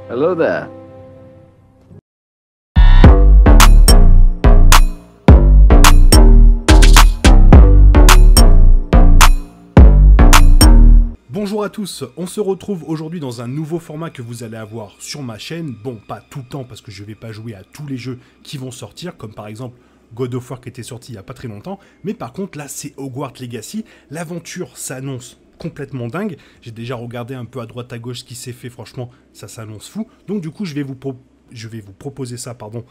Hello there. Bonjour à tous, on se retrouve aujourd'hui dans un nouveau format que vous allez avoir sur ma chaîne. Bon, pas tout le temps parce que je vais pas jouer à tous les jeux qui vont sortir, comme par exemple God of War qui était sorti il y a pas très longtemps. Mais par contre, là, c'est Hogwarts Legacy. L'aventure s'annonce complètement dingue. J'ai déjà regardé un peu à droite à gauche ce qui s'est fait, franchement, ça s'annonce fou. Donc du coup, je vais vous proposer ça, pendant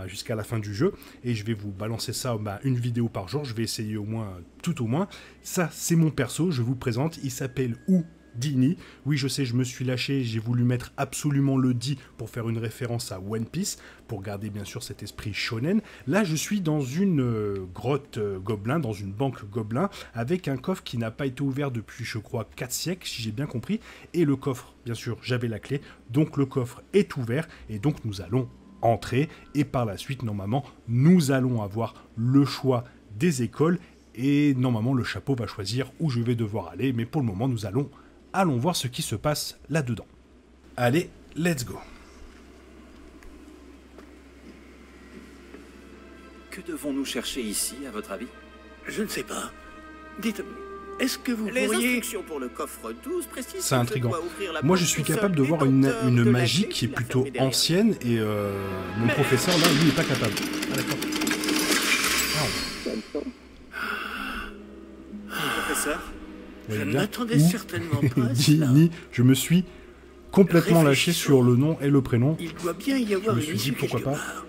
jusqu'à la fin du jeu, et je vais vous balancer ça, une vidéo par jour. Je vais essayer au moins, tout au moins. Ça, c'est mon perso, je vous présente, il s'appelle Houdini. Oui, je sais, je me suis lâché, j'ai voulu mettre absolument le D pour faire une référence à One Piece, pour garder bien sûr cet esprit shonen. Là, je suis dans une grotte gobelin, dans une banque gobelin, avec un coffre qui n'a pas été ouvert depuis, je crois, 4 siècles, si j'ai bien compris, et le coffre, bien sûr, j'avais la clé, donc le coffre est ouvert, et donc nous allons entrer, et par la suite, normalement, nous allons avoir le choix des écoles, et normalement, le chapeau va choisir où je vais devoir aller, mais pour le moment, nous allons voir ce qui se passe là-dedans. Allez, let's go. Que devons-nous chercher ici, à votre avis? Je ne sais pas. Dites, est-ce que vous Les pourriez... instructions pour le coffre 12 précisent C'est que intriguant. je dois ouvrir la Moi, je porte suis tout capable seul de voir et une tenteur de la magie clé qui est l'a plutôt fermée derrière. ancienne, et mon professeur, là, lui, n'est pas capable. Ah, d'accord. Professeur, Je ne Bien. m'attendais certainement pas à cela. Houdini, je me suis complètement lâché Réfléchissons. sur le nom et le prénom. Il doit bien y avoir me une suis dit, issue pourquoi quelque pas. part.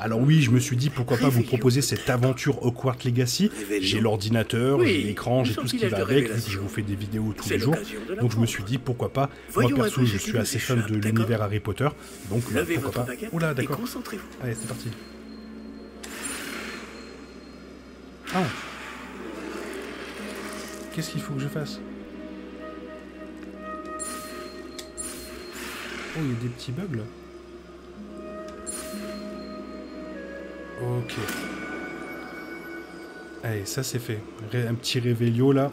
Alors oui, je me suis dit pourquoi pas vous Réveillons proposer cette peut-être. aventure Hogwarts Legacy. Réveillons. J'ai l'ordinateur, Oui, j'ai l'écran, le j'ai tout ce qui sortilège va de avec, vu que révélation. je vous fais des vidéos tous C'est les jours. l'occasion de Donc je me l'apprendre. suis dit pourquoi pas. Voyons Moi un perso, peu je ce qui suis nous assez fan échappe, de d'accord? l'univers Harry Potter. Donc Levez pourquoi votre pas. baguette Oula, et d'accord. concentrez-vous. Allez, c'est parti. Ah. Qu'est-ce qu'il faut que je fasse? Oh, il y a des petits bugs là. Ok. Allez, ça c'est fait. Un petit réveillon là.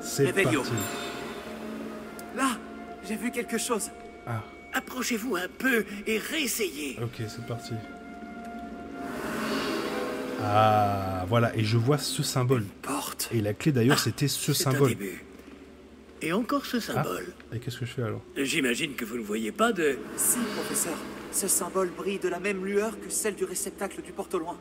C'est Réveillon. parti. là, j'ai vu quelque chose. Ah, Approchez-vous un peu et réessayez. ok, c'est parti. Ah, voilà, et je vois ce symbole. Porte. Et la clé d'ailleurs, c'était ce C'est un symbole. début. Et encore ce Ah, symbole. et qu'est-ce que je fais alors? J'imagine que vous ne voyez pas de... Si, professeur, ce symbole brille de la même lueur que celle du réceptacle du porte au loin.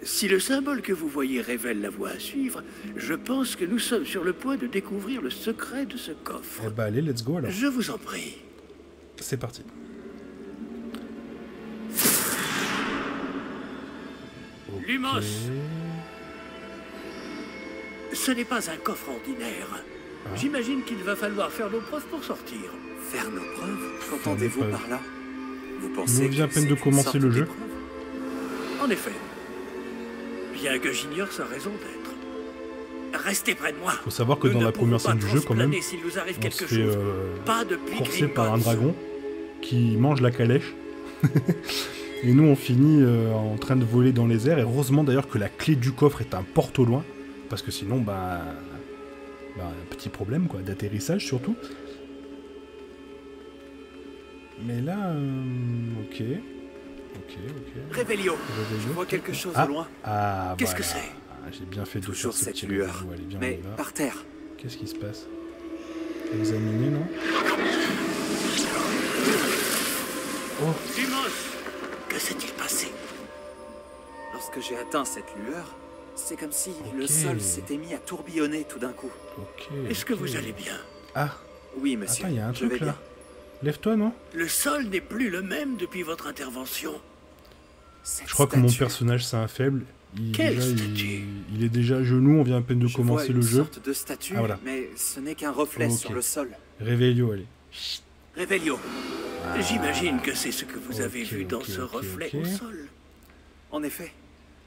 Si le symbole que vous voyez révèle la voie à suivre, je pense que nous sommes sur le point de découvrir le secret de ce coffre. Eh bah allez, let's go alors. Je vous en prie. C'est parti. Ok. Lumos. Ce n'est pas un coffre ordinaire. J'imagine qu'il va falloir faire nos preuves pour sortir. Faire nos preuves? Faire Qu'entendez-vous nos par là? Vous Nous pensez vient à que peine c'est de une commencer sorte le jeu. d'épreuve? En effet. Bien que j'ignore sa raison d'être. Restez près de moi. Faut savoir que Nous dans ne la première pouvons scène pas du jeu, quand même, transplaner s'il nous arrive on quelque se fait chose. Pas depuis courser par un Gringotts. dragon qui mange la calèche. Et nous, on finit en train de voler dans les airs. Et heureusement d'ailleurs que la clé du coffre est un porte au loin. Parce que sinon, un petit problème quoi, d'atterrissage surtout. Mais là, ok. Réveillon. Réveillon. Je vois quelque chose Ah, au loin. ah, Qu'est-ce que voilà. c'est? Ah, j'ai bien fait de Toujours faire ce cette petit lueur. réveillon. Allez, viens, Mais on y va. par terre. Qu'est-ce qui se passe? Examiner, non? Oh, Lumos, que s'est-il passé? Lorsque j'ai atteint cette lueur, c'est comme si le Ok. sol s'était mis à tourbillonner tout d'un coup. ok. Est-ce que ok. vous allez bien? Ah, Oui, monsieur. attends, il y a un je truc vais là. bien. Lève-toi, non? Le sol n'est plus le même depuis votre intervention. Cette Je crois que mon statue, personnage, c'est un faible. Quelle statue? Il est déjà à genoux, on vient à peine de je vois commencer le une jeu. sorte de statue, Ah, voilà. mais ce n'est qu'un reflet Ok. sur le sol. Réveillon, allez. Réveillon. J'imagine que c'est ce que vous avez Ok, vu dans ok, ce ok, reflet ok. au sol. En effet,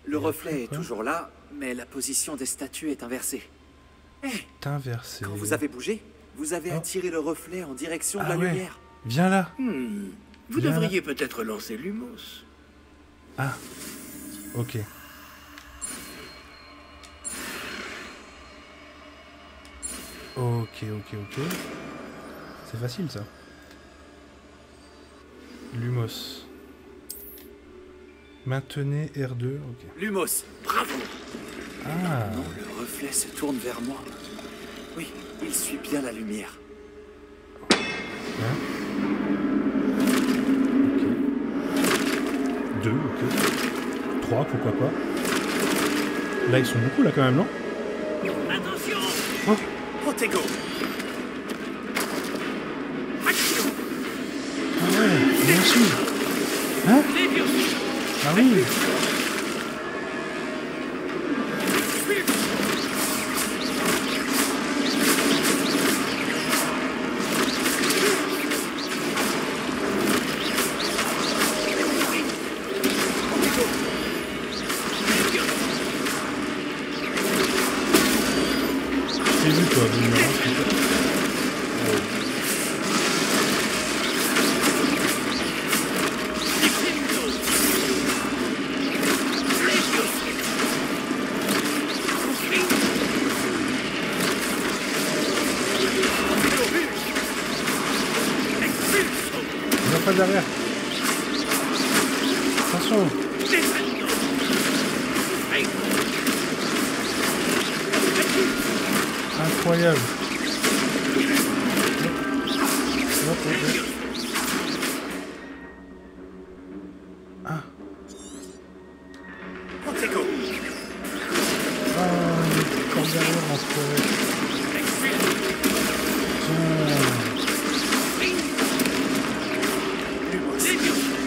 le Et reflet après, est quoi toujours là, mais la position des statues est inversée. Eh, T'es inversé. quand vous avez bougé, vous avez Oh. attiré le reflet en direction de Ah la ouais. lumière. Viens là. Vous Viens là. devriez peut-être lancer Lumos. Ah, ok. Ok. C'est facile ça. Lumos. Maintenez R2, ok. Lumos, bravo. Ah. Non, le reflet se tourne vers moi. Oui, il suit bien la lumière. Hein? Ok. 2, ok. 3, pourquoi pas. Là, ils sont beaucoup, là, quand même, non? Attention! Oh. Protego. Action! Ah ouais, moi aussi. Hein? Lévius! Ah oui. J'ai vu toi, il va pas derrière. Attention. Incroyable. Hop, hop, hop. Ah. Protego. Ah, il est encore derrière en forêt. Tiens.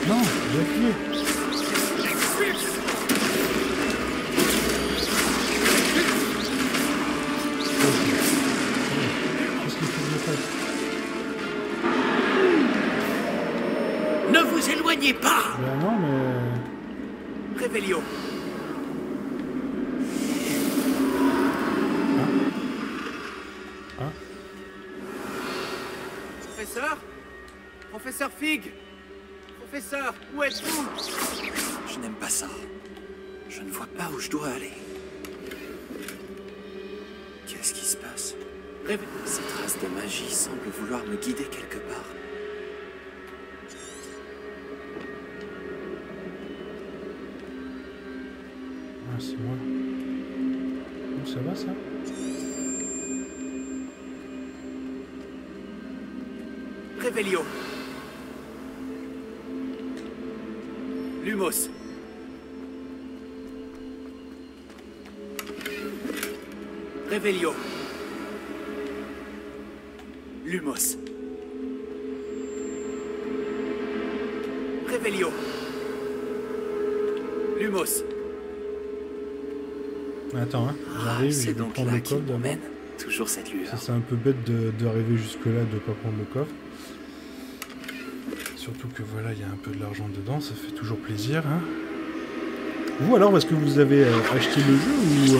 Non, j'ai appuyé. Qu'est-ce qu'il faut que je fasse? Ne vous éloignez pas! Ben non, mais... Réveillon. Hein? Professeur? Professeur Fig? Professeur, où êtes-vous? Je n'aime pas ça. Je ne vois pas où je dois aller. Qu'est-ce qui se passe? Ces traces de magie semblent vouloir me guider quelque part. Ah, c'est moi. Oh, ça va, ça? Réveillon. Lumos. Réveillon. Lumos. Réveillon. Lumos. Attends, hein. J'arrive, je C'est vais donc prendre là le qu'il coffre d'abord. m'emmène. Toujours cette lueur. Ça, c'est un peu bête d'arriver jusque-là, de pas prendre le coffre. Surtout que voilà, il y a un peu de l'argent dedans, ça fait toujours plaisir. Hein. Vous alors, est-ce que vous avez acheté le jeu ou...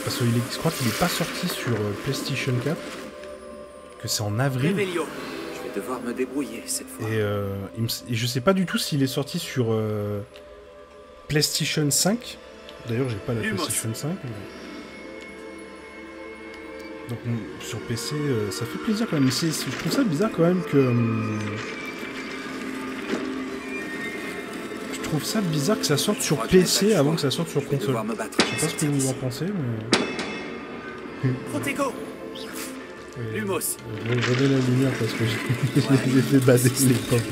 Parce que je crois qu'il n'est pas sorti sur PlayStation 4. Que c'est en avril. Réveillon. Je vais devoir me débrouiller cette fois. Et je sais pas du tout s'il est sorti sur PlayStation 5. D'ailleurs, j'ai pas la Lumos. PlayStation 5. Mais... Donc sur PC, ça fait plaisir quand même. Mais je trouve ça bizarre quand même que... je trouve ça bizarre que ça sorte sur PC avant que ça sorte sur Je vais console. devoir me battre. Je sais pas ce que vous en pensez, mais... Protego. Oui, Lumos. Redonnez la lumière parce que je les ai fait bader les pauvres.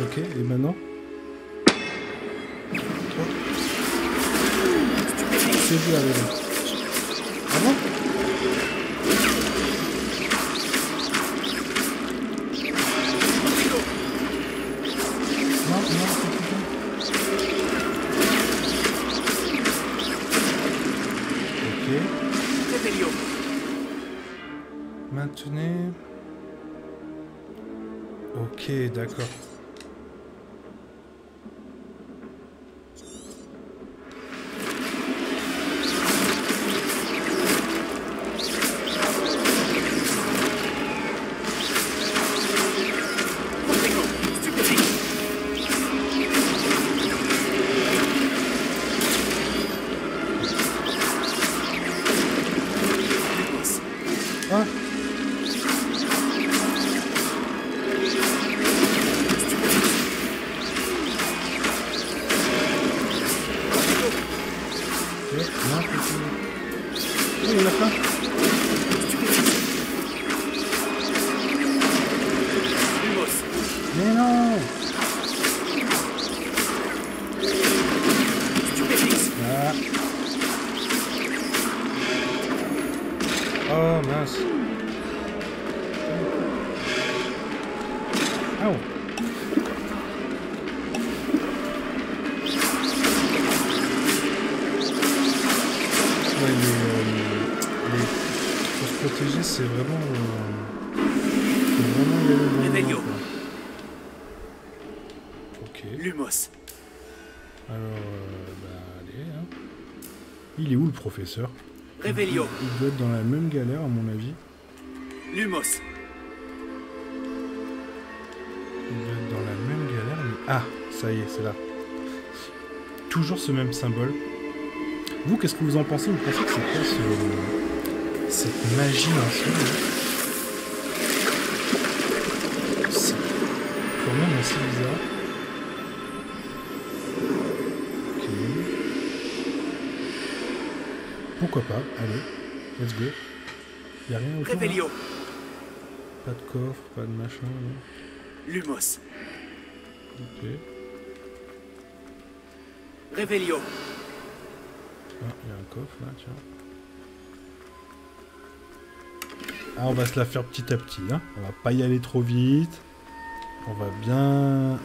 Ok, et maintenant? C'est vu arriver. Ah bon? Non, non, c'est tout. Ok. Réveillon. Maintenez. Ok, d'accord. Protego. Stupéfique. Lumos. Ah! Mais non. Ah. Oh mince. Ah oh. Ouais, pour se protéger, c'est vraiment... y aller dans Réveillon. Ok. Lumos. Alors, allez, hein. Il est où le professeur? Réveillon. Il doit être dans la même galère, à mon avis. Lumos. Il doit être dans la même galère, mais... Ah, ça y est, c'est là. Toujours ce même symbole. Vous, qu'est-ce que vous en pensez? Vous pensez que c'est quoi cette magie ancienne? C'est quand même assez bizarre. Ok. Pourquoi pas? Allez, let's go. Y'a rien autour? Réveillon. Pas de coffre, pas de machin. Non. Lumos. Ok. Réveillon. Ah, il y a un coffre là, tiens. Ah, on va se la faire petit à petit, hein. On va pas y aller trop vite. On va bien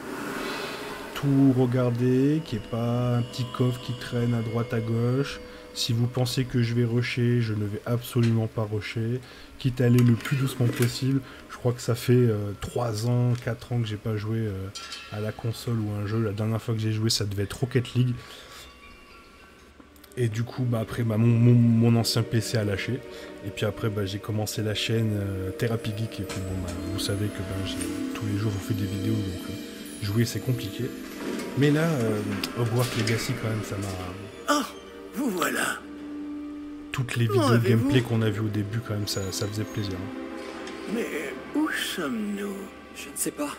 tout regarder, qu'il n'y ait pas un petit coffre qui traîne à droite à gauche. Si vous pensez que je vais rusher, je ne vais absolument pas rusher. Quitte à aller le plus doucement possible. Je crois que ça fait 3 ans, 4 ans que j'ai pas joué à la console ou à un jeu. La dernière fois que j'ai joué, ça devait être Rocket League. Et du coup, après, mon ancien PC a lâché. Et puis après, j'ai commencé la chaîne Thérapie Geek. Et puis vous savez que tous les jours, je fais des vidéos. Donc jouer, c'est compliqué. Mais là, Hogwarts Legacy, quand même, ça m'a... Oh, vous voilà. Toutes les vidéos gameplay qu'on a vues au début, quand même, ça faisait plaisir. Hein. Mais où sommes-nous? Je ne sais pas.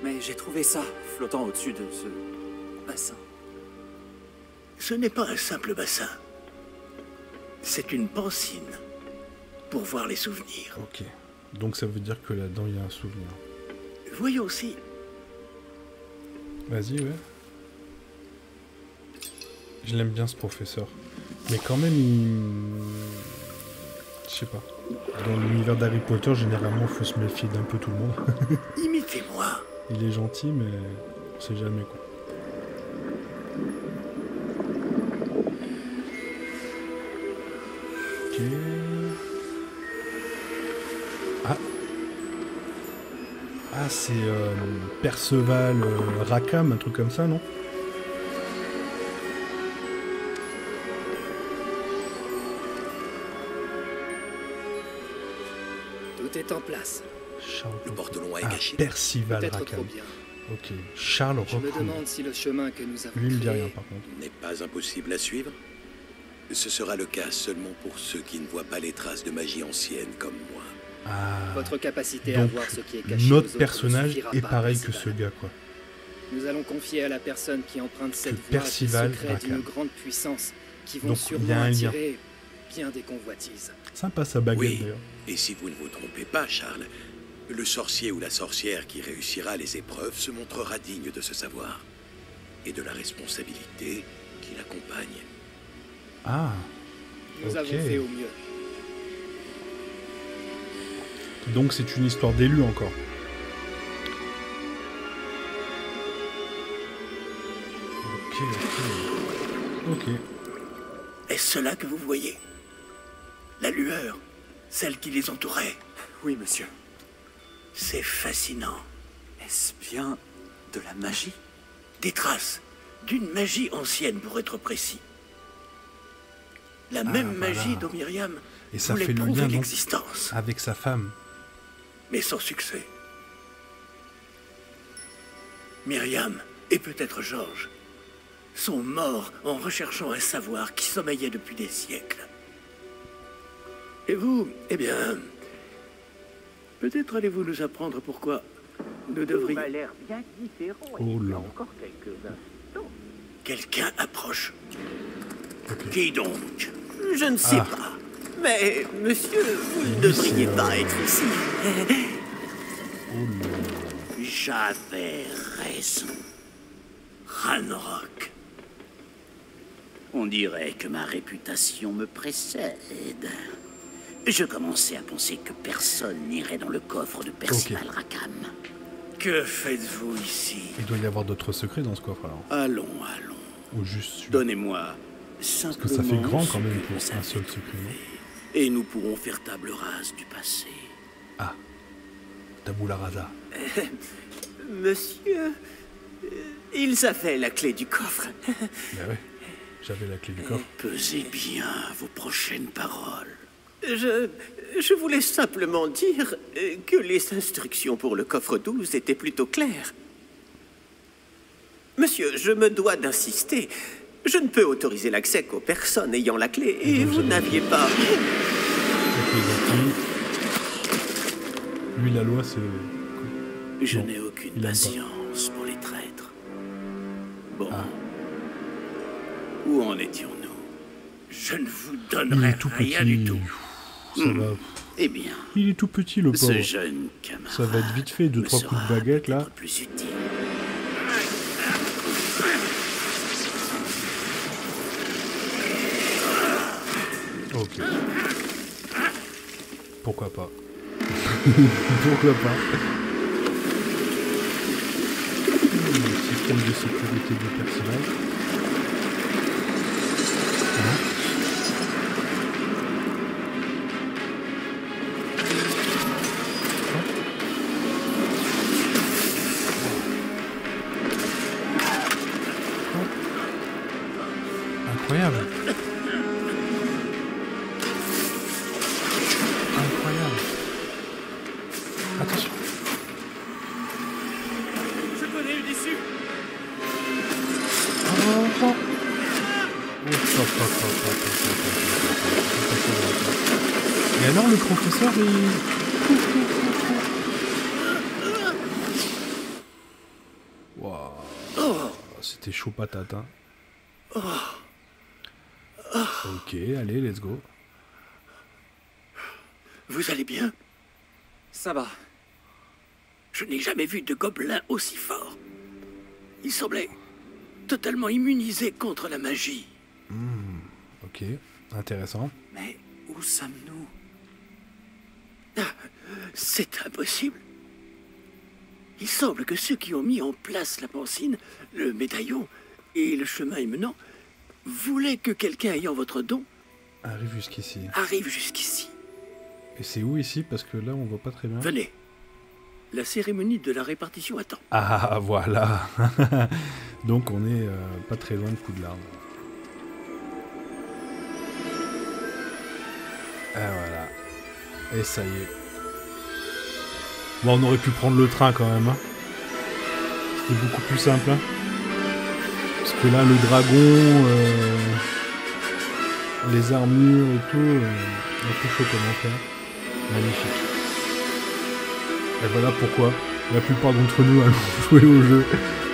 Mais j'ai trouvé ça, flottant au-dessus de ce bassin. Ce n'est pas un simple bassin. C'est une pancine. Pour voir les souvenirs. Ok. Donc ça veut dire que là-dedans, il y a un souvenir. Voyons aussi. Vas-y, ouais. Je l'aime bien, ce professeur. Mais quand même, je sais pas. Dans l'univers d'Harry Potter, généralement, il faut se méfier d'un peu tout le monde. Imitez-moi. Il est gentil, mais on sait jamais, quoi. Ok. Ah, c'est Perceval Rackham, un truc comme ça, non? Tout est en place. Le porte-long est caché. Percival Peut-être trop Rackham. bien. Ok. Charles Je me Rackham. demande si le chemin que nous avons Lui, il me dit créé- rien, par contre. N'est pas impossible à suivre. Ce sera le cas seulement pour ceux qui ne voient pas les traces de magie ancienne comme moi. Ah. Votre capacité à Donc, voir ce qui est caché aux notre autres personnage ne suffira est pas, pareil que Percival. ce gars, quoi. Nous allons confier à la personne qui emprunte cette voie Percival des secrets d'une Rackham. grande puissance qui vont Donc, il y sûrement a un lien. attirer bien des convoitises. Sympa sa baguette, Oui, d'ailleurs. et si vous ne vous trompez pas, Charles, le sorcier ou la sorcière qui réussira les épreuves se montrera digne de ce savoir et de la responsabilité qui l'accompagne. Ah. Nous Ok. avons fait au mieux. Donc c'est une histoire d'élu encore. Ok. Est-ce cela que vous voyez? La lueur, celle qui les entourait. Oui, monsieur. C'est fascinant. Est-ce bien de la magie? Des traces d'une magie ancienne, pour être précis. La même voilà. magie dont Myriam Et ça voulait fait le prouver lien donc l'existence, avec sa femme. mais sans succès. Myriam, et peut-être Georges, sont morts en recherchant un savoir qui sommeillait depuis des siècles. Et vous, eh bien, peut-être allez-vous nous apprendre pourquoi nous devrions... a l'air bien différent. Oh là. Encore quelques instants. Quelqu'un approche. Qui donc? Je ne sais Ah. pas. Mais, monsieur, vous ne Lui, devriez c'est, pas être ici. Oh là. J'avais raison. Ranrock. On dirait que ma réputation me précède. Je commençais à penser que personne n'irait dans le coffre de Percival Rackham. Que faites-vous ici? Il doit y avoir d'autres secrets dans ce coffre alors. Allons. Ou juste celui-là. Donnez-moi Parce que ça fait grand quand même pour un seul secret, non? Et nous pourrons faire table rase du passé. Ah. Tabula rasa. Monsieur, ils avaient la clé du coffre. Ben ouais. J'avais la clé du coffre. Pesez bien vos prochaines paroles. Je voulais simplement dire que les instructions pour le coffre 12 étaient plutôt claires. Monsieur, je me dois d'insister. Je ne peux autoriser l'accès qu'aux personnes ayant la clé, et vous n'aviez pas... Lui, la loi, c'est... Je Non, n'ai aucune il aime pas. patience pour les traîtres. Bon. Ah. Où en étions-nous? Je ne vous Il donnerai est tout rien petit. du tout. Ça va. Eh bien, Il est tout petit, le pauvre. ce jeune camarade Ça va être vite fait, 2-3 me coups de sera baguette, là. peut-être plus utile. Ok. Pourquoi pas? Pourquoi pas? Le système de sécurité du personnel. Incroyable. Incroyable. Attention. Je connais une issue. Et alors le professeur il... Waouh. C'était chaud patate hein. Ok, allez, let's go. Vous allez bien? Ça va. Je n'ai jamais vu de gobelin aussi fort. Il semblait totalement immunisé contre la magie. Ok, intéressant. Mais où sommes-nous? C'est impossible. Il semble que ceux qui ont mis en place la pancine, le médaillon et le chemin émenant voulaient que quelqu'un ayant votre don Arrive jusqu'ici. arrive jusqu'ici. Et c'est où ici? Parce que là, on voit pas très bien. Venez. La cérémonie de la répartition attend. Ah, voilà. Donc, on est pas très loin de Poudlard. Ah, voilà. Et ça y est. Bon, on aurait pu prendre le train quand même. Hein. C'était beaucoup plus simple. Hein. Parce que là, le dragon, les armures et tout, un peu chaud comment faire. Magnifique. Et voilà pourquoi la plupart d'entre nous allons jouer au jeu.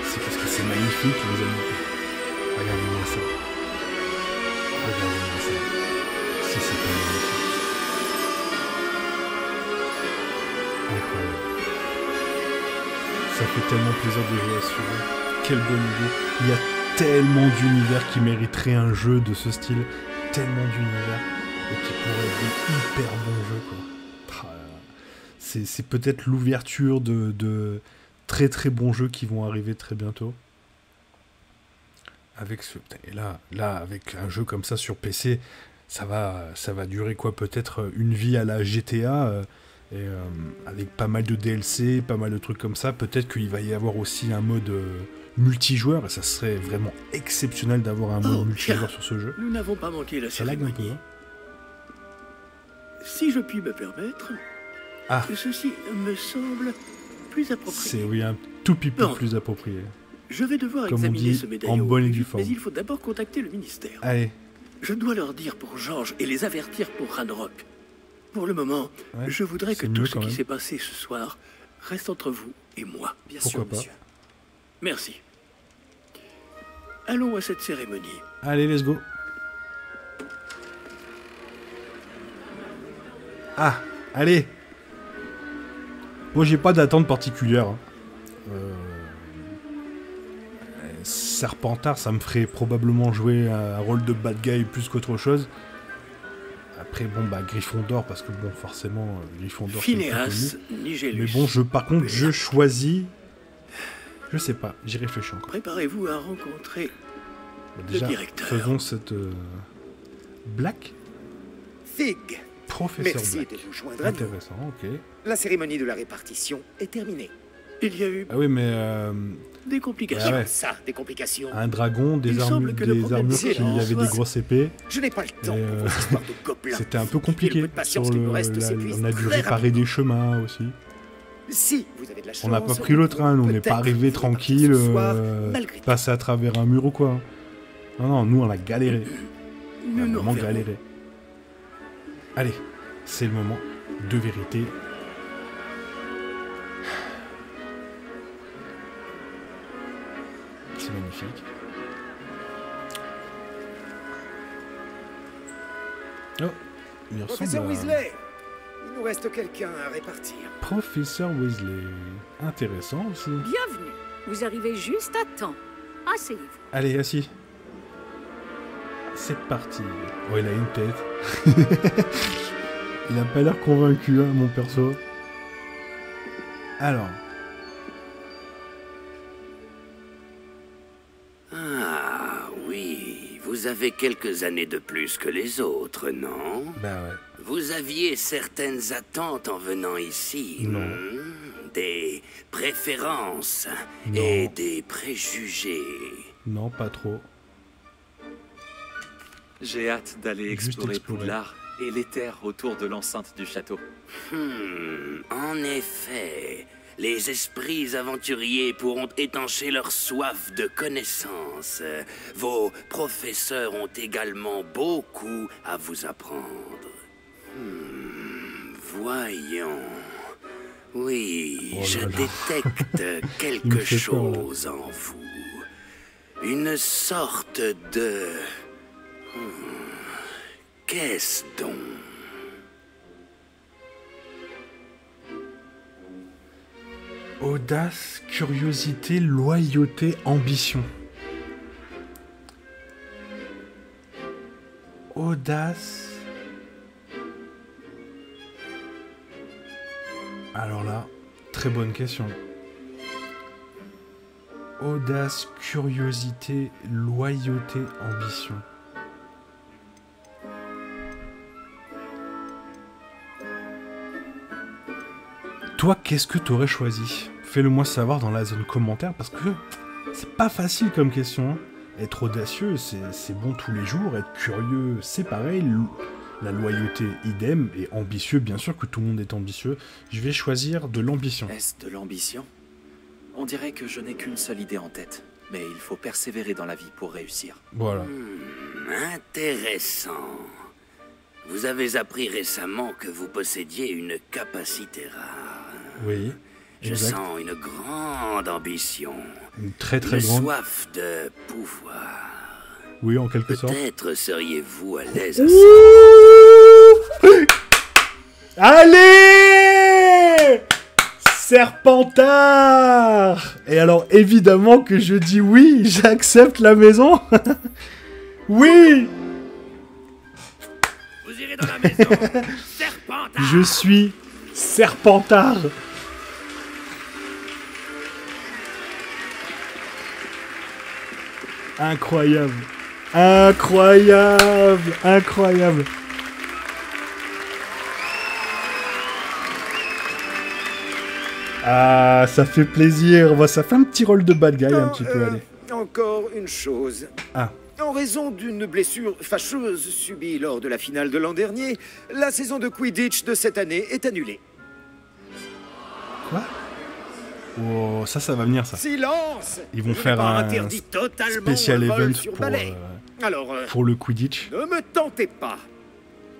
C'est parce que c'est magnifique, les amis. Regardez-moi ça. Regardez-moi ça. Si c'est pas magnifique. Incroyable. Ça fait tellement plaisir de jouer à ce jeu. Quelle bonne idée. Il y a tellement d'univers qui mériteraient un jeu de ce style. Tellement d'univers. Et qui pourraient être des hyper bons jeux, quoi. C'est peut-être l'ouverture de très très bons jeux qui vont arriver très bientôt. Avec ce... Et là, avec un jeu comme ça sur PC, ça va durer quoi? Peut-être une vie à la GTA, avec pas mal de DLC, pas mal de trucs comme ça. Peut-être qu'il va y avoir aussi un mode multijoueur, et ça serait vraiment exceptionnel d'avoir un mode multijoueur sur ce jeu. Nous n'avons pas manqué la Ça lag un cérémonie. peu, hein. Si je puis me permettre, Ah. ceci me semble plus approprié. C'est oui, un tout petit peu Non. plus approprié. Je vais devoir Comme on examiner dit, ce médaillon, en bonne et due forme. mais il faut d'abord contacter le ministère. Allez, Je dois leur dire pour Georges et les avertir pour Ranrock. Pour le moment, Ouais, je voudrais que c'est tout mieux ce quand qui même. s'est passé ce soir reste entre vous et moi. Bien Pourquoi sûr, pas. monsieur. Merci. Allons à cette cérémonie. allez, let's go. Ah, allez. Moi, j'ai pas d'attente particulière. Hein. Serpentard, ça me ferait probablement jouer un rôle de bad guy plus qu'autre chose. Après, bon, bah, Gryffondor, parce que, bon, forcément, Gryffondor, c'est le plus Phineas, connu. Nigellus. Mais bon, par contre, je choisis... Je sais pas, j'y réfléchis encore. Préparez-vous à rencontrer Bah, déjà, le directeur. faisons cette... Black Fig, Professeur merci Black. de nous joindre à nous. Intéressant, ok. La cérémonie de la répartition est terminée. Il y a eu Ah oui, mais... des complications. Ah ouais. Ça, des complications. un dragon, Il des semble que le armures problème, qui c'est avaient des soit- grosses épées. Je n'ai pas le temps Et, pour vos histoires de gobelins. C'était un peu Et compliqué. le peu de patience Sur qu'il le, me reste s'épuise on a dû très réparer des chemins aussi. Si vous avez de la chance, On n'a pas pris le train, nous, on n'est pas peut-être arrivé vous repartir tranquille, ce soir, malgré tout. passer à travers un mur ou quoi. Non, non, nous on a galéré. On a Nous nous vraiment reverrons. galéré. Allez, c'est le moment de vérité. C'est magnifique. Oh, il ressemble Professeur à... Weasley, il nous reste quelqu'un à répartir. Professeur Weasley. Intéressant aussi. Bienvenue. Vous arrivez juste à temps. Asseyez-vous. Allez, assis. C'est parti. Oh, il a une tête. Il a pas l'air convaincu, hein, mon perso. Alors. Ah oui, vous avez quelques années de plus que les autres, non? Bah ouais. Vous aviez certaines attentes en venant ici. Non. Des préférences Non. et des préjugés. Non, pas trop. J'ai hâte d'aller Juste explorer explorer. Poudlard et les terres autour de l'enceinte du château. En effet, les esprits aventuriers pourront étancher leur soif de connaissances. Vos professeurs ont également beaucoup à vous apprendre. Voyons. Oui, Oh je là là. détecte Il me quelque fait peur, là. chose en vous. Une sorte de... Qu'est-ce donc? Audace, curiosité, loyauté, ambition. Audace. Alors là, très bonne question. Audace, curiosité, loyauté, ambition. Toi, qu'est-ce que t'aurais choisi? Fais-le moi savoir dans la zone commentaire parce que c'est pas facile comme question. Hein. Être audacieux, c'est bon tous les jours. Être curieux, c'est pareil. La loyauté, idem. Et ambitieux, bien sûr que tout le monde est ambitieux. Je vais choisir de l'ambition. Est-ce de l'ambition? On dirait que je n'ai qu'une seule idée en tête, mais il faut persévérer dans la vie pour réussir. Voilà. Intéressant. Vous avez appris récemment que vous possédiez une capacité rare. Oui. Je Exact. sens une grande ambition. Une très très Une grande. soif de pouvoir. Oui, en quelque sorte. Peut-être seriez-vous à l'aise à Allez, Serpentard. Et alors, évidemment que je dis oui, j'accepte la maison. Oui, Vous irez dans la maison. Serpentard. je suis Serpentard. Incroyable. Incroyable. Incroyable. Ah, ça fait plaisir. Bah, ça fait un petit rôle de bad guy, un petit peu, allez. Encore une chose. Ah. En raison d'une blessure fâcheuse subie lors de la finale de l'an dernier, la saison de Quidditch de cette année est annulée. Quoi? Oh, ça va venir, ça. Silence! Ils vont Je n'ai faire pas un interdit totalement spécial le vol event sur pour, balai. Alors, pour le Quidditch. ne me tentez pas.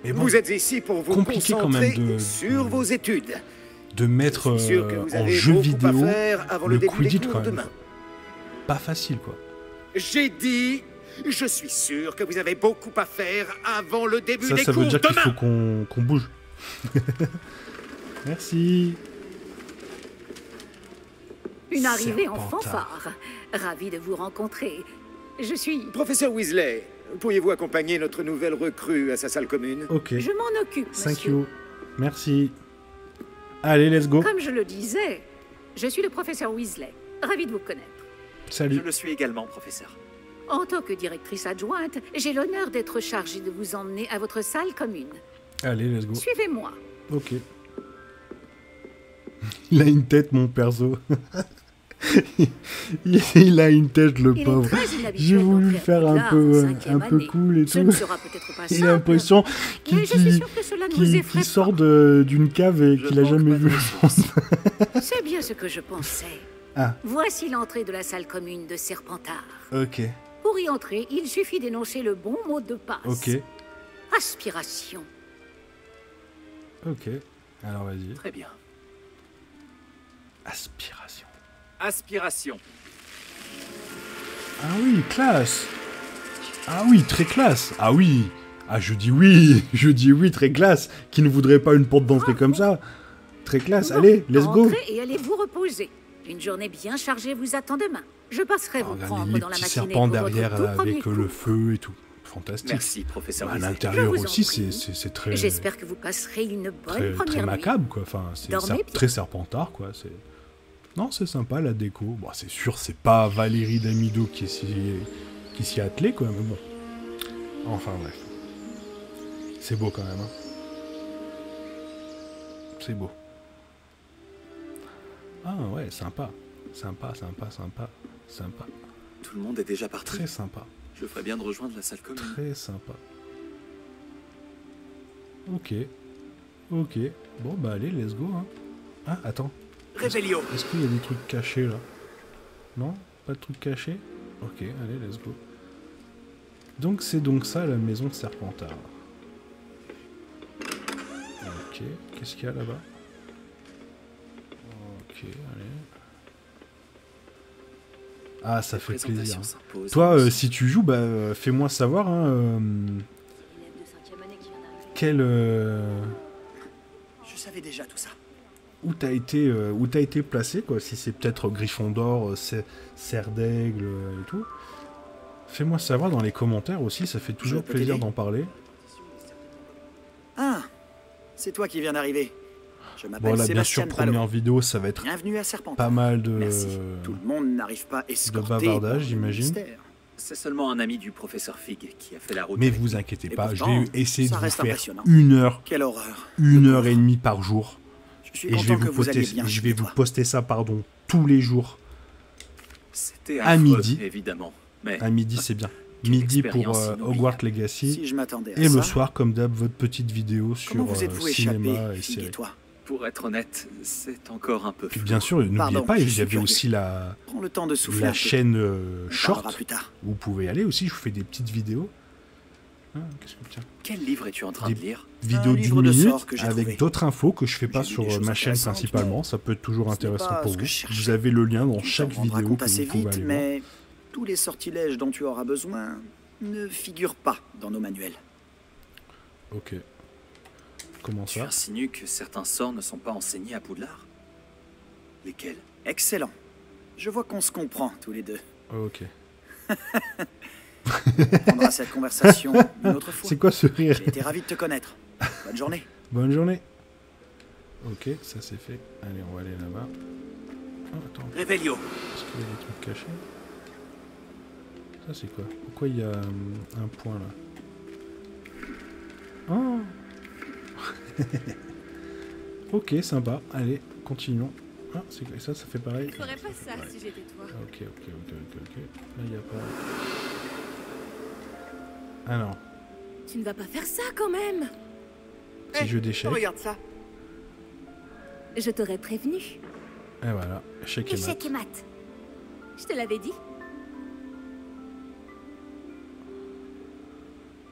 Mais bon, Vous êtes ici pour vous compliqué quand concentrer même sur vos études. de mettre Je suis sûr que vous en avez jeu beaucoup vidéo à faire avant le le début des Quidditch cours quand même. demain. Pas facile, quoi. J'ai dit, je suis sûr que vous avez beaucoup à faire avant le début des Ça cours veut dire qu'il demain. faut qu'on bouge. Merci. Une arrivée en Serpentard. fanfare. Ravi de vous rencontrer. Je suis... Professeur Weasley, pourriez-vous accompagner notre nouvelle recrue à sa salle commune? Ok. Je m'en occupe, Thank monsieur. you. Merci. Allez, let's go. Comme je le disais, je suis le professeur Weasley. Ravi de vous connaître. Je Salut. le suis également, professeur. En tant que directrice adjointe, j'ai l'honneur d'être chargée de vous emmener à votre salle commune. Allez, let's go. Suivez-moi. Ok. Il a une tête, mon perso. Il a une tête, le Il est pauvre. très inhabituel J'ai voulu d'entrer à faire un Poudlard peu, en un 5e peu année. cool et Ce tout. ne sera peut-être pas Il simple, a l'impression mais je suis sûre que cela ne vous effraie qu'il sort d'une cave et Je qu'il a manque jamais pas de vu. ressources. pas. C'est bien ce que je pensais. Ah. Voici l'entrée de la salle commune de Serpentard. Ok, Pour y entrer, il suffit d'énoncer le bon mot de passe. ok, Aspiration. ok. Alors vas-y. Très bien. Aspiration. Aspiration. Ah oui, classe. Ah oui, très classe. Ah oui. Ah je dis oui, très classe. Qui ne voudrait pas une porte d'entrée comme ça? Très classe. Bon, Allez, let's go. entrez et allez vous reposer. Une journée bien chargée vous attend demain. Je passerai vous Regardez prendre les dans la petits matinée serpents pour votre derrière tout là, premier avec cours. le feu et tout. Fantastique. Merci, professeur À Weasley. l'intérieur Je vous en aussi, prie. c'est très, J'espère que vous passerez une bonne très, première très nuit. macabre, quoi. Enfin, c'est Dormez bien. très serpentard, quoi. Non, c'est sympa, la déco. Bon, c'est sûr, c'est pas Valérie Damido qui s'y a attelé, quoi, mais bon. Enfin, bref. C'est beau, quand même, hein. C'est beau. Ah, ouais, sympa. Sympa. Tout le monde est déjà parti. Très sympa. Je ferais bien de rejoindre la salle commune. Très sympa. Ok. Ok. Bon, bah, allez, let's go, hein. Ah, attends. Réveillon. Est-ce qu'il y a des trucs cachés là? Non? Pas de trucs cachés? Ok, allez, let's go. Donc c'est donc ça la maison de Serpentard. Ok, qu'est-ce qu'il y a là-bas? Ok, allez. Ah, ça fait plaisir. Présentation s'impose. Toi, si tu joues, bah fais-moi savoir, hein, quel... Je savais déjà tout ça. où t'as été placé, quoi. Si c'est peut-être Gryffondor, Serre d'Aigle et tout. Fais-moi savoir dans les commentaires aussi, ça fait toujours peux plaisir t'aider d'en parler. Ah, c'est toi qui viens d'arriver. Je m'appelle Bon là, bien Sébastien sûr, Ballot. première vidéo, ça va être Bienvenue à Serpentard. pas mal de... Merci. Tout le monde n'arrive pas à escorter bavardage, par le j'imagine. mystère. C'est seulement un ami du professeur Fig qui a fait la route. Mais avec vous nous. inquiétez Et pas, pourtant, je vais essayer de ça vous reste faire impressionnant. une heure Quelle horreur. et demie par jour. Je suis Et je vais content que vous vous alliez poster, bien. je vais chez vous toi. poster ça, pardon, tous les jours. C'était à affreux, midi. évidemment. Mais À midi, c'est bien. Quelle Midi pour expérience inoubliable. Hogwarts Legacy. Si je m'attendais à Et ça, le soir, comme d'hab, votre petite vidéo comment sur vous êtes-vous cinéma échappé, et Fig et séries. toi? pour être honnête, c'est encore un peu Puis flou. bien sûr, n'oubliez Pardon, pas, je il y suis avait curieux. aussi la Prends le temps de souffler un peu. chaîne On short. parlera plus tard. Vous pouvez y aller aussi, je vous fais des petites vidéos. Ah, qu'est-ce que tiens, Quel livre es-tu en train Des- de lire? vidéos d'une livre de minute sorts que j'ai avec trouvé. d'autres infos que je fais pas J'ai lu sur des choses ma chaîne intéressantes, principalement. mais Ça peut être toujours ce n'est intéressant pas pour ce que vous. je cherchais. Vous avez le lien dans Tu chaque t'en rendras vidéo compte que assez vous pouvez vite, aller voir. mais tous les sortilèges dont tu auras besoin ne figurent pas dans nos manuels. Ok. Comment Tu ça? insinues que certains sorts ne sont pas enseignés à Poudlard? Lesquels? Excellent. Je vois qu'on se comprend tous les deux. Ok. On prendra cette conversation une autre fois. C'est quoi ce rire? J'ai été ravi de te connaître. Bonne journée. Bonne journée. Ok, ça c'est fait. Allez, on va aller là-bas. Oh, attends, Réveillon. est-ce qu'il y a des trucs cachés? Ça c'est quoi? Pourquoi il y a un point là? Oh. Ok, sympa. Allez, continuons. Ah, c'est quoi ça? Ça fait pareil. Je ferais pas ça si j'étais toi. Ok. Là, il n'y a pas... Ah non. Tu ne vas pas faire ça quand même. Petit jeu d'échecs. Regarde ça. Je t'aurais prévenu. Et voilà, échec et mat. Échec et mat. Je te l'avais dit.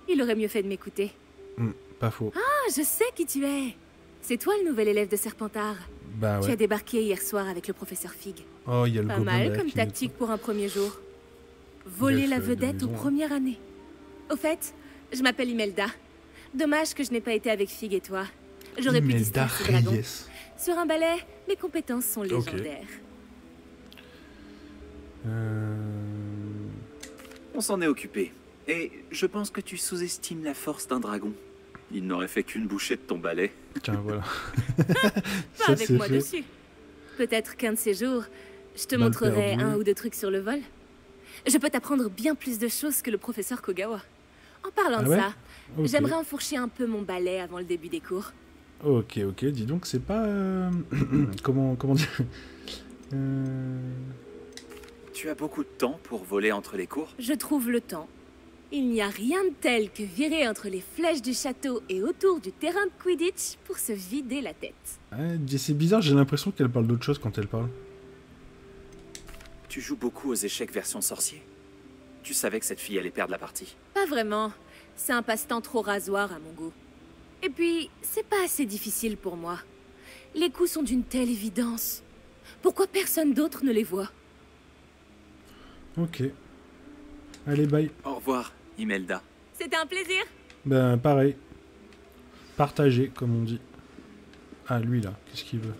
Il aurait mieux fait de m'écouter. Pas faux. Ah, je sais qui tu es. C'est toi le nouvel élève de Serpentard. Bah Tu as ouais. débarqué hier soir avec le professeur Fig. Oh, il y a le Pas gobelin mal derrière comme qui nous- tactique pour un premier jour. Voler la Belle feuille de vedette aux maison, hein. premières années. Au fait, je m'appelle Imelda. Dommage que je n'ai pas été avec Fig et toi. J'aurais pu Imelda distraire ce dragon. Reyes. Sur un balai, mes compétences sont légendaires. On s'en est occupé. Et je pense que tu sous-estimes la force d'un dragon. Il n'aurait fait qu'une bouchée de ton balai. Tiens, voilà. Pas avec moi dessus. Peut-être qu'un de ces jours, je te montrerai un ou deux trucs sur le vol. Je peux t'apprendre bien plus de choses que le professeur Kogawa. En parlant de ça, j'aimerais enfourcher un peu mon balai avant le début des cours. Ok, dis donc, c'est pas... comment dire Tu as beaucoup de temps pour voler entre les cours? Je trouve le temps. Il n'y a rien de tel que virer entre les flèches du château et autour du terrain de Quidditch pour se vider la tête. C'est bizarre, j'ai l'impression qu'elle parle d'autre chose quand elle parle. Tu joues beaucoup aux échecs version sorcier? Tu savais que cette fille allait perdre la partie? Pas vraiment. C'est un passe-temps trop rasoir à mon goût. Et puis, c'est pas assez difficile pour moi. Les coups sont d'une telle évidence. Pourquoi personne d'autre ne les voit? Ok. Allez, bye. Au revoir, Imelda. C'était un plaisir. Ben, pareil. Partagé, comme on dit. Ah, lui, là, qu'est-ce qu'il veut?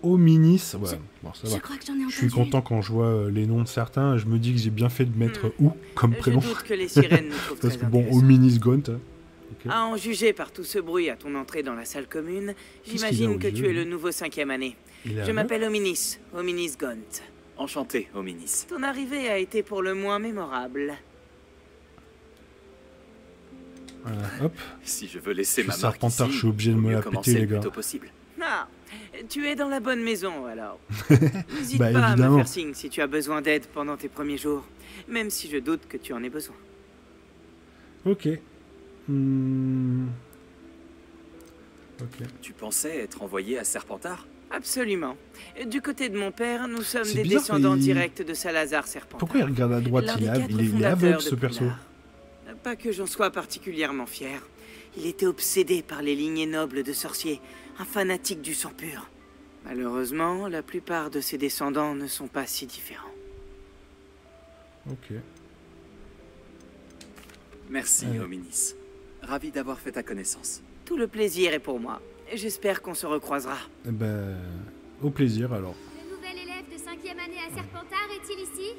Ominis, ouais, bon, ça va. Je suis content quand je vois les noms de certains. Je me dis que j'ai bien fait de mettre ou comme prénom. Je doute que les sirènes nous trouvent parce très que bon, Ominis Gaunt. Okay. À en juger par tout ce bruit à ton entrée dans la salle commune, j'imagine que tu es le nouveau 5e année. Je m'appelle Ominis, Ominis Gaunt. Enchanté, Ominis. Ton arrivée a été pour le moins mémorable. Voilà, hop. Si je veux laisser ma marque Serpentard, ici, je suis obligé de me la péter, les gars. Ah, tu es dans la bonne maison, alors. N'hésite bah, pas évidemment. à me faire signe si tu as besoin d'aide pendant tes premiers jours, même si je doute que tu en aies besoin. Ok. Tu pensais être envoyé à Serpentard? Absolument. Du côté de mon père, nous sommes des descendants directs de Salazar Serpentard. Pourquoi il regarde à droite? Il est aveugle, ce perso. Pas que j'en sois particulièrement fier. Il était obsédé par les lignées nobles de sorciers, un fanatique du sang pur. Malheureusement, la plupart de ses descendants ne sont pas si différents. Ok. Merci, Ominis. Ravi d'avoir fait ta connaissance. Tout le plaisir est pour moi. J'espère qu'on se recroisera. Eh ben, au plaisir alors. Le nouvel élève de 5e année à Serpentard est-il ici?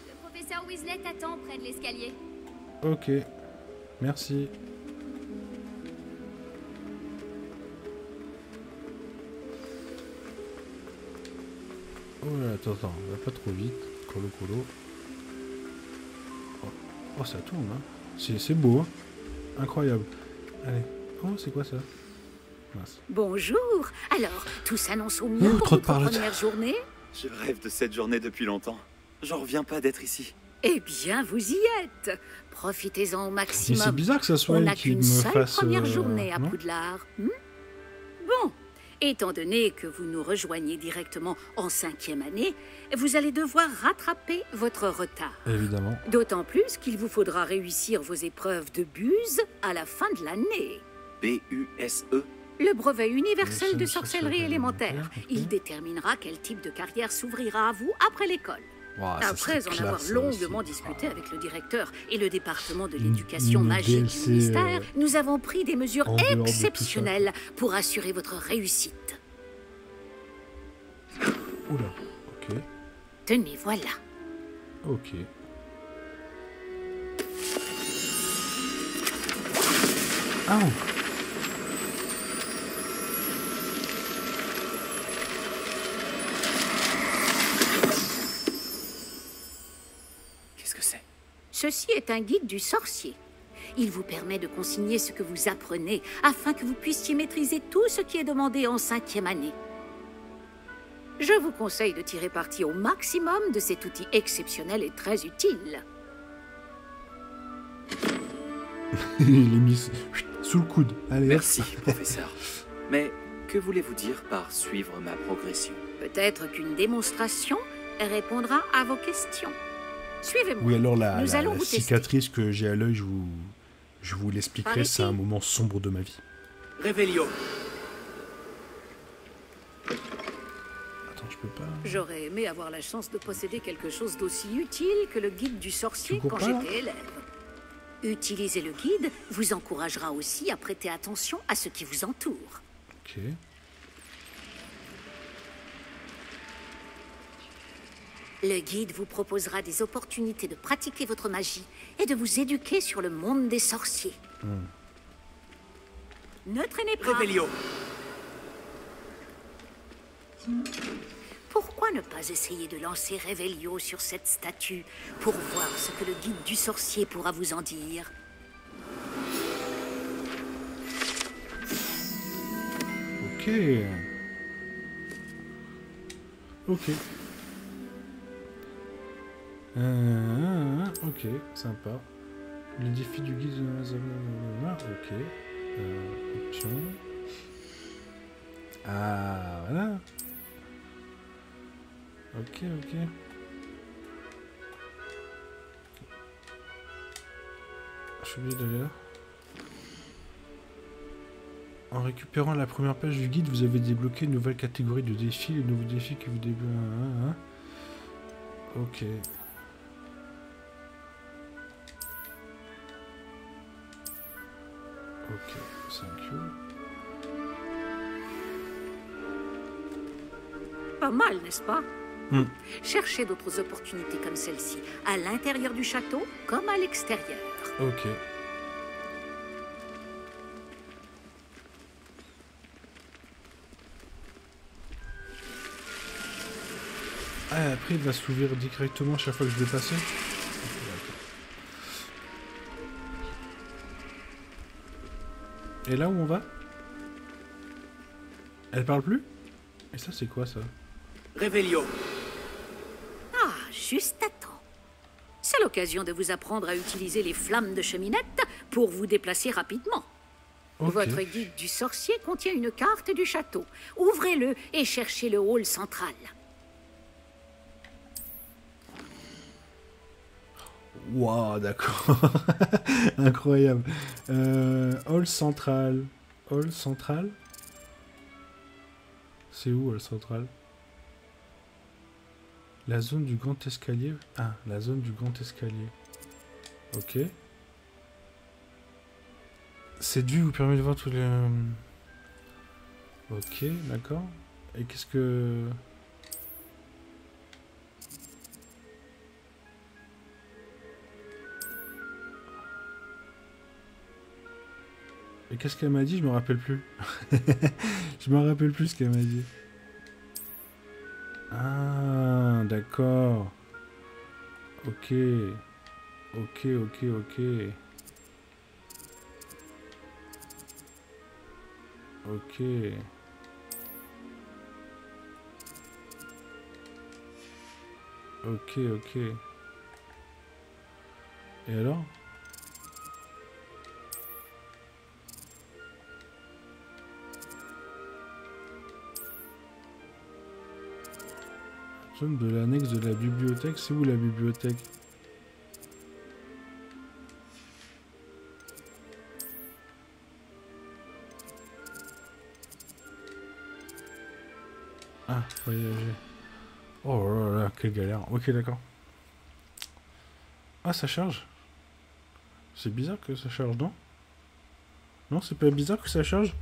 Le professeur Weasley t'attend près de l'escalier. Ok, merci. Oh là, attends, va pas trop vite. Colo. Oh, ça tourne, hein. C'est beau, hein. Incroyable. Allez. Oh, c'est quoi ça? Mince. Bonjour. Alors, tout s'annonce au mieux pour votre première journée? Je rêve de cette journée depuis longtemps. J'en reviens pas d'être ici. Eh bien, vous y êtes. Profitez-en au maximum. Mais c'est bizarre que ça soit elle qui me fasse... On n'a qu'une seule première journée à Poudlard. Bon, étant donné que vous nous rejoignez directement en 5e année, vous allez devoir rattraper votre retard. Évidemment. D'autant plus qu'il vous faudra réussir vos épreuves de buse à la fin de l'année. B-U-S-E? Le brevet universel de sorcellerie élémentaire. Il déterminera quel type de carrière s'ouvrira à vous après l'école. Wow, après en avoir longuement discuté avec le directeur et le département de l'éducation magique du ministère, nous avons pris des mesures exceptionnelles pour assurer votre réussite. Oula, ok. Tenez, voilà. Ok. Ah. Ceci est un guide du sorcier. Il vous permet de consigner ce que vous apprenez afin que vous puissiez maîtriser tout ce qui est demandé en 5e année. Je vous conseille de tirer parti au maximum de cet outil exceptionnel et très utile. Il est mis sous le coude. Allez, merci, professeur. Mais que voulez-vous dire par suivre ma progression? Peut-être qu'une démonstration répondra à vos questions. Suivez-moi. Oui, alors la cicatrice que j'ai à l'œil, je vous l'expliquerai, c'est un moment sombre de ma vie. Réveillon. Attends, je peux pas... J'aurais aimé avoir la chance de posséder quelque chose d'aussi utile que le guide du sorcier quand j'étais élève. Utiliser le guide vous encouragera aussi à prêter attention à ce qui vous entoure. Ok. Le guide vous proposera des opportunités de pratiquer votre magie et de vous éduquer sur le monde des sorciers. Ne traînez pas. Révélio. Pourquoi ne pas essayer de lancer Révélio sur cette statue pour voir ce que le guide du sorcier pourra vous en dire? Ok. Ok. Ok, sympa. Le défi du guide... Ok. Option. Ah, voilà. Ok. Je suis obligé d'aller là. En récupérant la première page du guide, vous avez débloqué une nouvelle catégorie de défis. Le nouveau défi que vous débloquez... Ok. Ok, thank you. Pas mal, n'est-ce pas? Cherchez d'autres opportunités comme celle-ci, à l'intérieur du château comme à l'extérieur. Ok. Ah, après il va s'ouvrir directement à chaque fois que je vais passer. Et là où on va? Elle parle plus? Et ça c'est quoi ça? Révélio. Ah, juste à temps. C'est l'occasion de vous apprendre à utiliser les flammes de cheminette pour vous déplacer rapidement. Okay. Votre guide du sorcier contient une carte du château. Ouvrez-le et cherchez le hall central. Waouh, d'accord. Incroyable. Hall central. Hall central? C'est où, hall central? La zone du grand escalier. Ah, la zone du grand escalier. Ok. Cette vue vous permet de voir tous les... Ok, d'accord. Et qu'est-ce que... Et qu'est-ce qu'elle m'a dit? Je me rappelle plus. Je me rappelle plus ce qu'elle m'a dit. Ah, d'accord. Ok. Ok. Ok. Et alors? Zone de l'annexe de la bibliothèque. C'est où la bibliothèque? Ah, voyager. Oh là là, quelle galère. Ok, d'accord. Ah, ça charge. C'est bizarre que ça charge, non? Non, c'est pas bizarre que ça charge?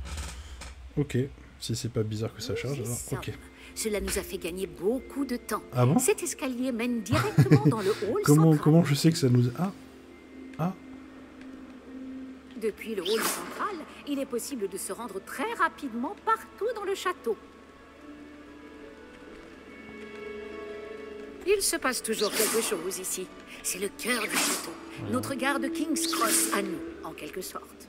Ok. Si c'est pas bizarre que ça charge, alors ok. Cela nous a fait gagner beaucoup de temps. Ah bon? Cet escalier mène directement dans le hall central. Comment je sais que ça nous... Ah. Depuis le hall central, il est possible de se rendre très rapidement partout dans le château. Il se passe toujours quelque chose ici. C'est le cœur du château. Notre gare de King's Cross à nous, en quelque sorte.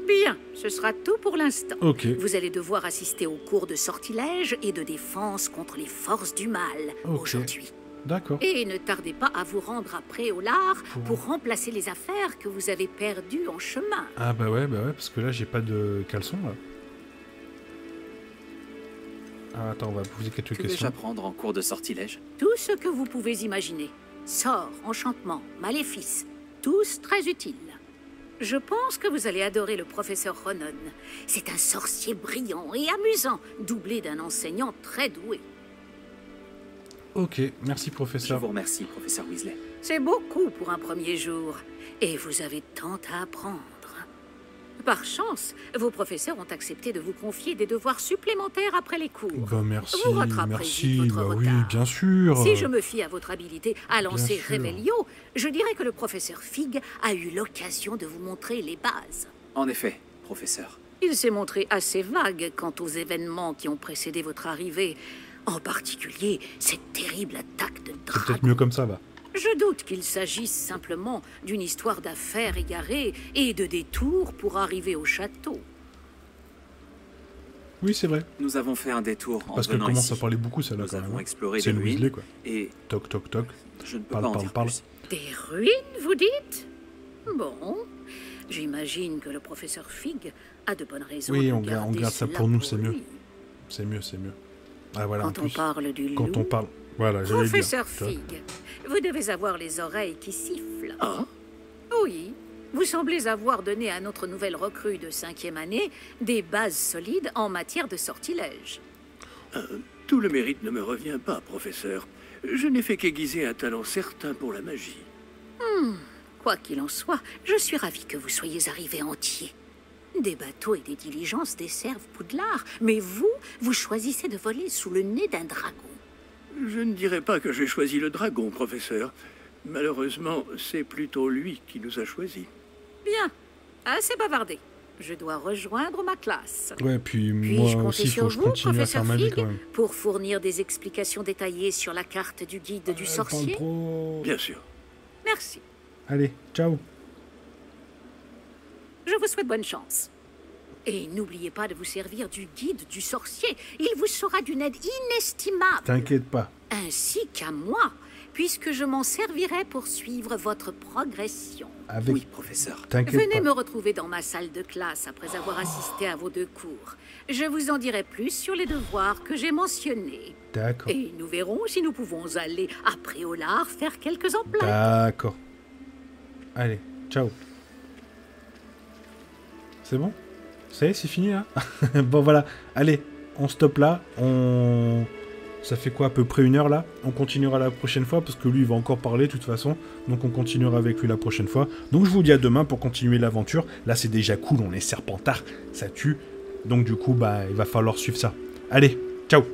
Bien, ce sera tout pour l'instant. Ok. Vous allez devoir assister aux cours de sortilège et de défense contre les forces du mal aujourd'hui. D'accord. Et ne tardez pas à vous rendre à Préolard pour remplacer les affaires que vous avez perdues en chemin. Ah bah ouais, parce que là j'ai pas de caleçon là. Ah, attends, on va poser quelques questions. Que vais-je apprendre en cours de sortilège? Tout ce que vous pouvez imaginer. Sorts, enchantements, maléfices, tous très utiles. Je pense que vous allez adorer le professeur Ronon. C'est un sorcier brillant et amusant, doublé d'un enseignant très doué. Ok, merci professeur. Je vous remercie, professeur Weasley. C'est beaucoup pour un premier jour. Et vous avez tant à apprendre. Par chance, vos professeurs ont accepté de vous confier des devoirs supplémentaires après les cours. Bah merci, Vous rattraperez merci, vite votre bah retard. oui, bien sûr. Si je me fie à votre habilité à lancer sûr. Revelio, je dirais que le professeur Fig a eu l'occasion de vous montrer les bases. En effet, professeur. Il s'est montré assez vague quant aux événements qui ont précédé votre arrivée, en particulier cette terrible attaque de C'est peut-être dragon. mieux comme ça, va. Je doute qu'il s'agisse simplement d'une histoire d'affaires égarées et de détours pour arriver au château. Oui, c'est vrai. Nous avons fait un détour en Parce qu'elle venant commence ici. à parler beaucoup, celle-là, Nous quand même. avons exploré C'est des une ruines Weasley, quoi. et Toc, toc, toc. je ne peux pas en dire plus. Des ruines, vous dites? Bon, j'imagine que le professeur Fig a de bonnes raisons Oui, de on garder garde ça cela pour nous, c'est mieux. lui. C'est mieux, c'est mieux. Ah, voilà, en Quand on plus, parle du quand loup, on parle... Voilà, j'allais dire. professeur tu vois. Fig, vous devez avoir les oreilles qui sifflent. Ah, Oui, vous semblez avoir donné à notre nouvelle recrue de 5e année des bases solides en matière de sortilège. tout le mérite ne me revient pas, professeur. Je n'ai fait qu'aiguiser un talent certain pour la magie. Quoi qu'il en soit, je suis ravie que vous soyez arrivé entier. Des bateaux et des diligences desservent Poudlard, mais vous choisissez de voler sous le nez d'un dragon. Je ne dirais pas que j'ai choisi le dragon, professeur. Malheureusement, c'est plutôt lui qui nous a choisis. Bien, assez bavardé. Je dois rejoindre ma classe. Ouais, puis Puis-je moi compter aussi, il faut sur que je vous, continue à faire professeur ma vie, Fig, quand même. pour fournir des explications détaillées sur la carte du guide du Parle sorcier? trop. Bien sûr. Merci. Allez, ciao. Je vous souhaite bonne chance. Et n'oubliez pas de vous servir du guide du sorcier. Il vous sera d'une aide inestimable. T'inquiète pas. Ainsi qu'à moi, puisque je m'en servirai pour suivre votre progression. Avec... Oui, professeur. T'inquiète Venez pas. me retrouver dans ma salle de classe après avoir assisté à vos 2 cours. Je vous en dirai plus sur les devoirs que j'ai mentionnés. D'accord. Et nous verrons si nous pouvons aller à Préolard faire quelques emplettes. D'accord. Allez, ciao. C'est bon? Ça y est, c'est fini, là? Bon, voilà. Allez, on stoppe là. Ça fait quoi, à peu près 1 heure, là? On continuera la prochaine fois, parce que lui, il va encore parler, de toute façon. Donc, on continuera avec lui la prochaine fois. Donc, je vous dis à demain pour continuer l'aventure. Là, c'est déjà cool, on est Serpentard. Ça tue. Donc, du coup, bah, il va falloir suivre ça. Allez, ciao!